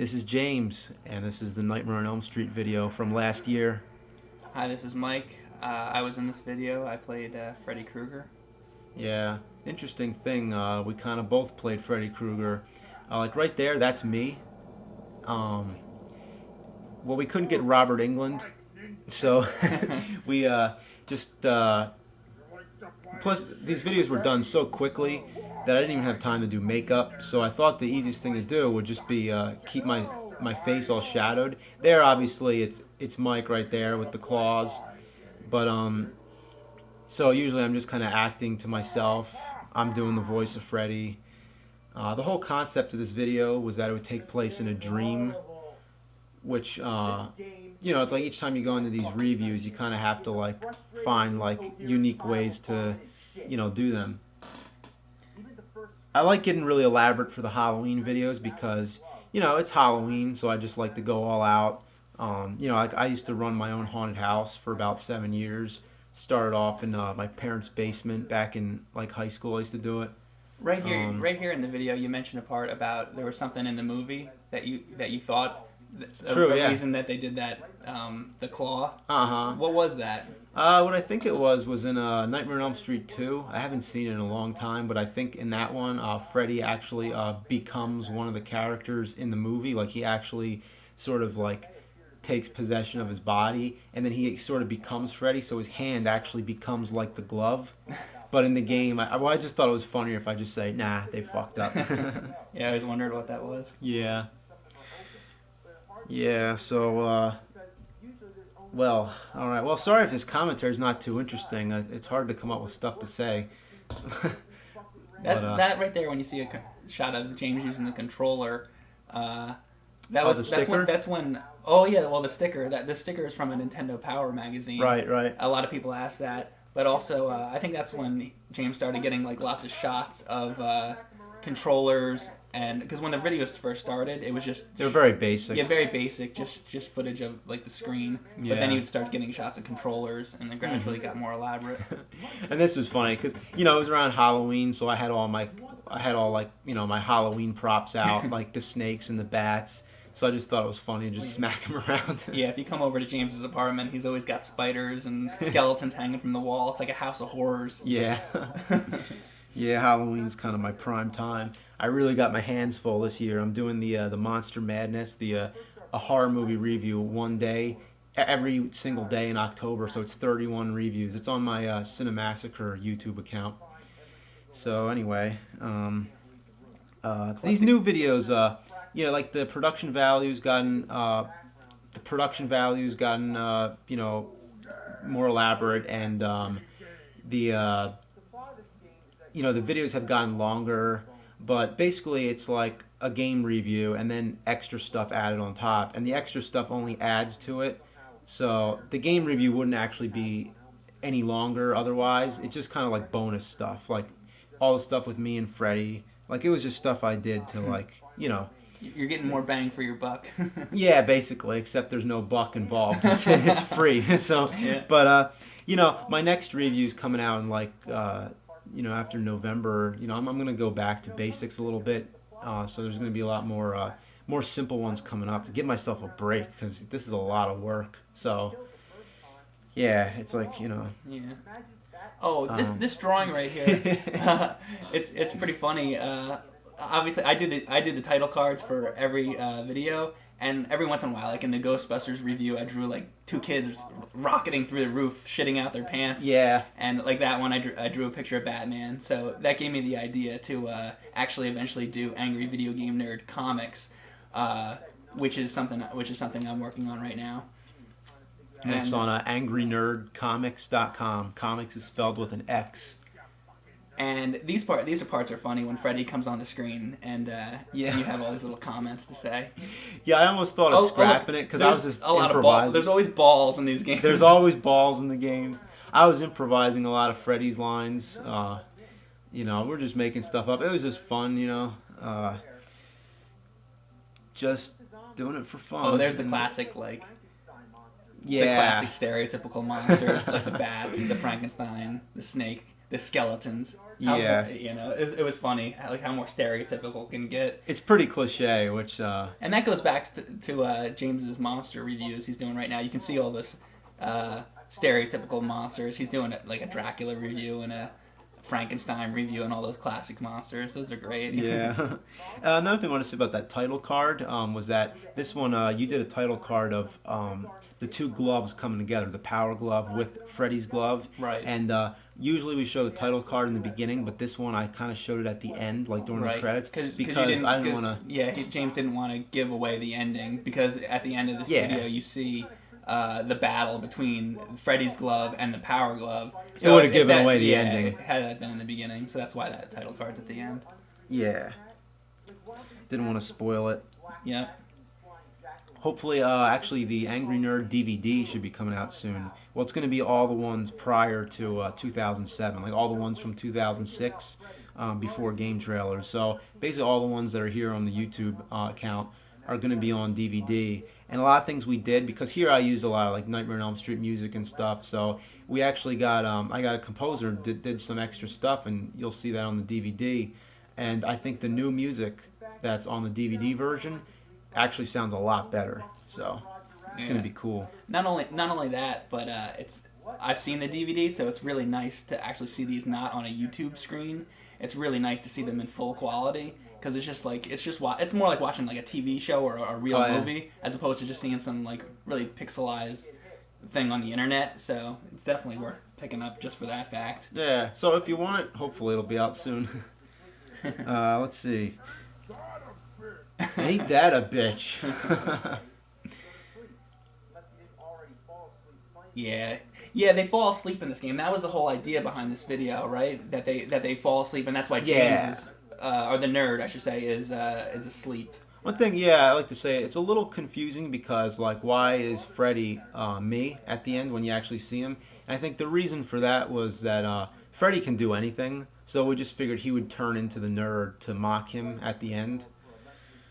This is James, and this is the Nightmare on Elm Street video from last year. Hi, this is Mike. I was in this video. I played Freddy Krueger. Yeah, interesting thing. We kind of both played Freddy Krueger. Like right there, that's me. Um, well, we couldn't get Robert England, so we just. Plus, these videos were done so quickly that I didn't even have time to do makeup. So I thought the easiest thing to do would just be keep my face all shadowed. There, obviously, it's Mike right there with the claws. But so usually I'm just kind of acting to myself. I'm doing the voice of Freddy. The whole concept of this video was that it would take place in a dream, which it's like each time you go into these reviews, you kind of have to like find like unique ways to do them. I like getting really elaborate for the Halloween videos because it's Halloween, so I just like to go all out. I used to run my own haunted house for about 7 years. Started off in my parents' basement back in like high school. I used to do it. Right here in the video, you mentioned a part about there was something in the movie that you thought the reason that they did that, the claw. What was that? What I think it was in Nightmare on Elm Street 2. I haven't seen it in a long time, but I think in that one, Freddy actually becomes one of the characters in the movie. Like he actually sort of like takes possession of his body, and then he sort of becomes Freddy. So his hand actually becomes like the glove. But in the game, I just thought it was funnier if I just say, nah, they fucked up. Yeah, I always wondered what that was. Yeah. Yeah, so, well, alright. Well, sorry if this commentary is not too interesting. It's hard to come up with stuff to say. That right there, when you see a shot of James using the controller, the sticker? That's when. Oh yeah, well the sticker. The sticker is from a Nintendo Power magazine. Right. A lot of people ask that, but also I think that's when James started getting like lots of shots of controllers, and because when the videos first started, it was just they were very basic. Yeah, very basic, just footage of like the screen. Yeah. But then he would start getting shots of controllers, and then gradually got more elaborate. And this was funny because it was around Halloween, so I had all my Halloween props out, like the snakes and the bats. So I just thought it was funny to just smack him around. Yeah, if you come over to James's apartment, he's always got spiders and skeletons hanging from the wall. It's like a house of horrors. Yeah. Yeah, Halloween's kind of my prime time. I really got my hands full this year. I'm doing the Monster Madness, a horror movie review one day, every single day in October. So it's 31 reviews. It's on my Cinemassacre YouTube account. So anyway, these new videos, like the production value's gotten more elaborate, and the videos have gotten longer, but basically it's like a game review and then extra stuff added on top, and the extra stuff only adds to it. So the game review wouldn't actually be any longer otherwise. It's just kind of like bonus stuff, like all the stuff with me and Freddy. Like it was just stuff I did to You're getting more bang for your buck. Yeah, basically, except there's no buck involved. It's free. So, yeah. But my next review is coming out in like after November. I'm gonna go back to basics a little bit. So there's gonna be a lot more simple ones coming up to give myself a break, because this is a lot of work. So yeah, it's like Yeah. Oh, this drawing right here, it's pretty funny. Obviously, I did the title cards for every video, and every once in a while, like in the Ghostbusters review, I drew like two kids rocketing through the roof, shitting out their pants. Yeah. And like that one, I drew a picture of Batman. So that gave me the idea to actually eventually do Angry Video Game Nerd comics, which is something I'm working on right now. And it's on angrynerdcomics.com. Comics is spelled with an X. And these parts are funny when Freddy comes on the screen and you have all these little comments to say. Yeah, I almost thought of scrapping it because I was just improvising. There's always balls in these games. There's always balls in the games. I was improvising a lot of Freddy's lines. We're just making stuff up. It was just fun, just doing it for fun. Oh, there's the classic, the classic stereotypical monsters, like the bats, the Frankenstein, the snake, the skeletons. Yeah. You know, it was funny, like how more stereotypical it can get. It's pretty cliche, which... And that goes back to James's monster reviews he's doing right now. You can see all this stereotypical monsters. He's doing like a Dracula review and a Frankenstein review and all those classic monsters. Those are great. Yeah. Another thing I want to say about that title card was that this one, you did a title card of the two gloves coming together, the Power Glove with Freddy's glove. Right. And usually we show the title card in the beginning, but this one I kind of showed it at the end, like during the credits, because I didn't want to... Yeah, James didn't want to give away the ending, because at the end of this video you see... the battle between Freddy's glove and the Power Glove. So it would have given away the ending. Had that been in the beginning, so that's why that title card's at the end. Yeah. Didn't want to spoil it. Yep. Hopefully, actually, the Angry Nerd DVD should be coming out soon. Well, it's going to be all the ones prior to 2007, like all the ones from 2006 before game trailers. So basically all the ones that are here on the YouTube account are going to be on DVD. And a lot of things we did, because here I used a lot of like Nightmare on Elm Street music and stuff, so we actually got, I got a composer that did some extra stuff, and you'll see that on the DVD. And I think the new music that's on the DVD version actually sounds a lot better, so it's going to be cool. Not only that, but I've seen the DVD, so it's really nice to actually see these not on a YouTube screen. It's really nice to see them in full quality. Because it's more like watching like a TV show or a real movie, as opposed to just seeing some like really pixelized thing on the internet. So it's definitely worth picking up just for that fact. Yeah. So if you want it, hopefully it'll be out soon. Let's see. Ain't that a bitch? Yeah. Yeah, they fall asleep in this game. That was the whole idea behind this video, right? That they fall asleep, and that's why James is. Or the nerd, I should say, is asleep. One thing, I like to say, it's a little confusing because, like, why is Freddy me at the end when you actually see him? And I think the reason for that was that Freddy can do anything, so we just figured he would turn into the nerd to mock him at the end.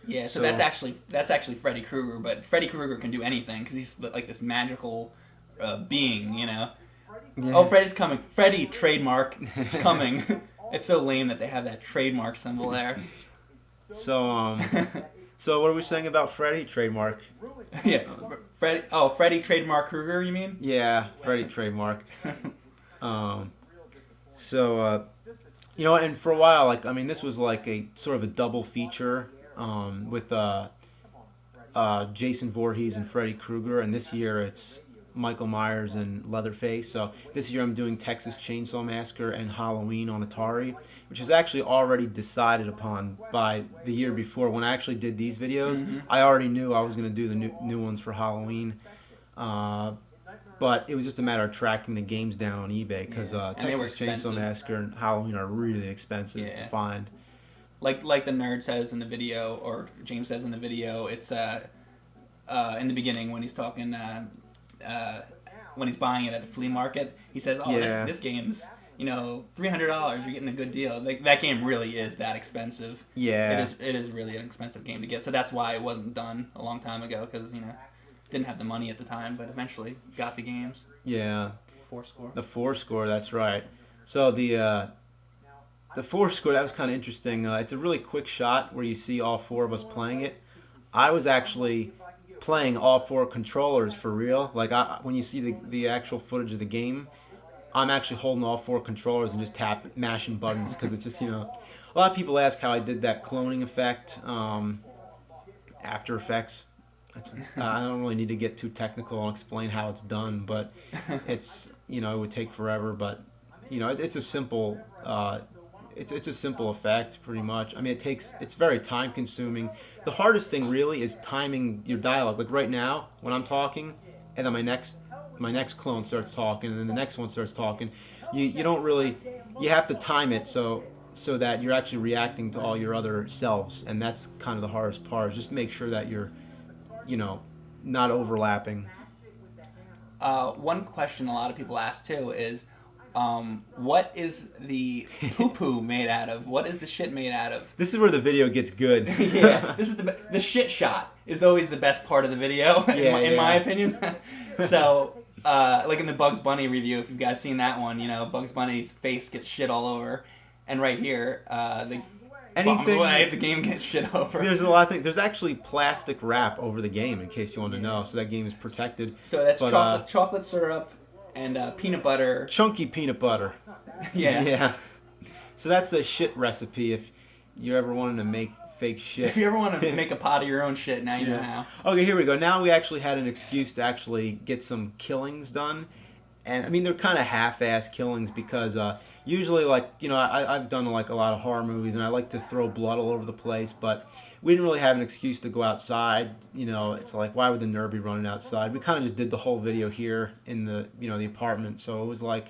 Yeah, so that's actually Freddy Krueger, but Freddy Krueger can do anything because he's like this magical being, you know. Yeah. Oh, Freddy's coming! Freddy trademark is coming. It's so lame that they have that trademark symbol there. So, so what are we saying about Freddy trademark? Yeah, Freddy trademark Krueger, you mean? Yeah, Freddy trademark. So, you know, and for a while, like, I mean, this was like a sort of a double feature with Jason Voorhees and Freddy Krueger, and this year it's Michael Myers and Leatherface. So this year I'm doing Texas Chainsaw Massacre and Halloween on Atari, which is actually already decided upon by the year before. When I actually did these videos, I already knew I was going to do the new ones for Halloween. But it was just a matter of tracking the games down on eBay, because Texas Chainsaw Massacre and Halloween are really expensive to find. Like the nerd says in the video, or James says in the video, it's in the beginning when he's talking... when he's buying it at the flea market, he says, "Oh, this game's $300. You're getting a good deal." Like, that game really is that expensive. Yeah, it is really an expensive game to get. So that's why it wasn't done a long time ago, because didn't have the money at the time, but eventually got the games. Yeah, Fourscore. The Fourscore, that's right. So the Fourscore, that was kind of interesting. It's a really quick shot where you see all four of us playing it. I was actually playing all four controllers for real. Like, when you see the actual footage of the game, I'm actually holding all four controllers and just mashing buttons, because it's just, a lot of people ask how I did that cloning effect, After Effects. I don't really need to get too technical and explain how it's done, but it's, it would take forever, but, it's a simple, it's a simple effect, pretty much. I mean, it's very time consuming. The hardest thing really is timing your dialogue. Like right now, when I'm talking, and then my next clone starts talking, and then the next one starts talking, you don't really, you have to time it so that you're actually reacting to all your other selves, and that's kind of the hardest part, is just make sure that you're, not overlapping. One question a lot of people ask too is, what is the poo-poo made out of? What is the shit made out of? This is where the video gets good. Yeah, this is the shit shot is always the best part of the video, in my opinion. So, like in the Bugs Bunny review, if you guys seen that one, Bugs Bunny's face gets shit all over, And right here, the bombs Anything. away, the game gets shit over. There's a lot of things. There's actually plastic wrap over the game, in case you want to know. So that game is protected. So that's But, chocolate syrup and peanut butter. Chunky peanut butter. Yeah. Yeah. So that's the shit recipe if you ever wanted to make fake shit. If you ever want to make a pot of your own shit, now you know how. Okay, here we go. Now we actually had an excuse to actually get some killings done. And, I mean, they're kind of half-ass killings because usually, like, you know, I've done, like, a lot of horror movies, and I like to throw blood all over the place, but we didn't really have an excuse to go outside. You know, it's like, why would the nerd be running outside? We kind of just did the whole video here in the, you know, the apartment, so it was like,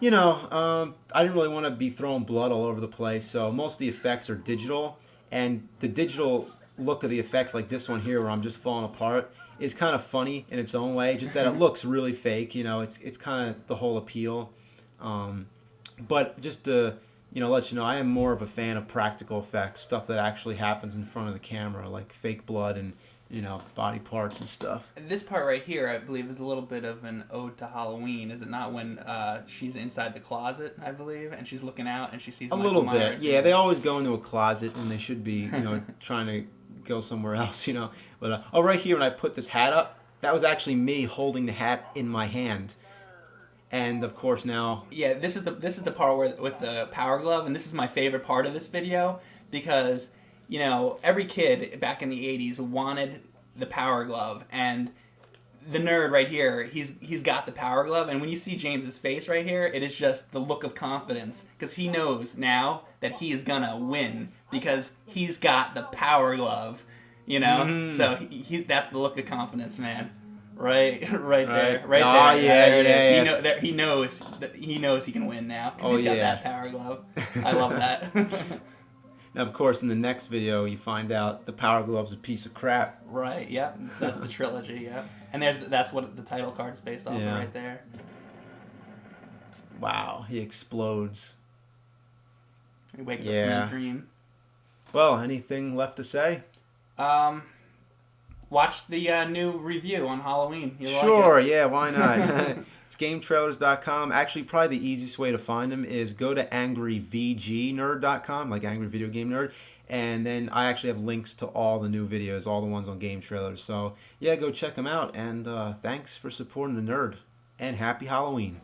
you know, I didn't really want to be throwing blood all over the place, so most of the effects are digital, and the digital look of the effects, like this one here where I'm just falling apart, is kind of funny in its own way, just that it looks really fake, you know, it's kind of the whole appeal. But just to, you know, let you know, I am more of a fan of practical effects, stuff that actually happens in front of the camera, like fake blood and, you know, body parts and stuff. This part right here, I believe, is a little bit of an ode to Halloween, is it not? When she's inside the closet, I believe, and she's looking out and she sees A Michael little Myers. bit, yeah. They always go into a closet when they should be, you know, trying to go somewhere else, you know. But oh, right here when I put this hat up, that was actually me holding the hat in my hand. And of course now, Yeah, this is the part where with the power glove, and this is my favorite part of this video because, you know, every kid back in the 80s wanted the power glove, and the nerd right here, he's got the power glove, and when you see James's face right here, it is just the look of confidence because he knows now that he is gonna win because he's got the power glove, you know. So that's the look of confidence, man. Right there, Oh, yeah, there it is. yeah. He knows he can win now because Oh, he's got yeah. that power glove. I love that. Now, of course, in the next video, you find out the power glove's a piece of crap. Right. Yep. That's the trilogy. Yep. And that's what the title card's based off of right there. Wow, he explodes. He wakes up from a dream. Well, anything left to say? Watch the new review on Halloween. You'll Sure, like it. yeah, why not? It's GameTrailers.com. Actually, probably the easiest way to find them is go to angryvgnerd.com, like Angry Video Game Nerd, and then I actually have links to all the new videos, all the ones on Game Trailers. So, yeah, go check them out, and thanks for supporting the nerd, and happy Halloween.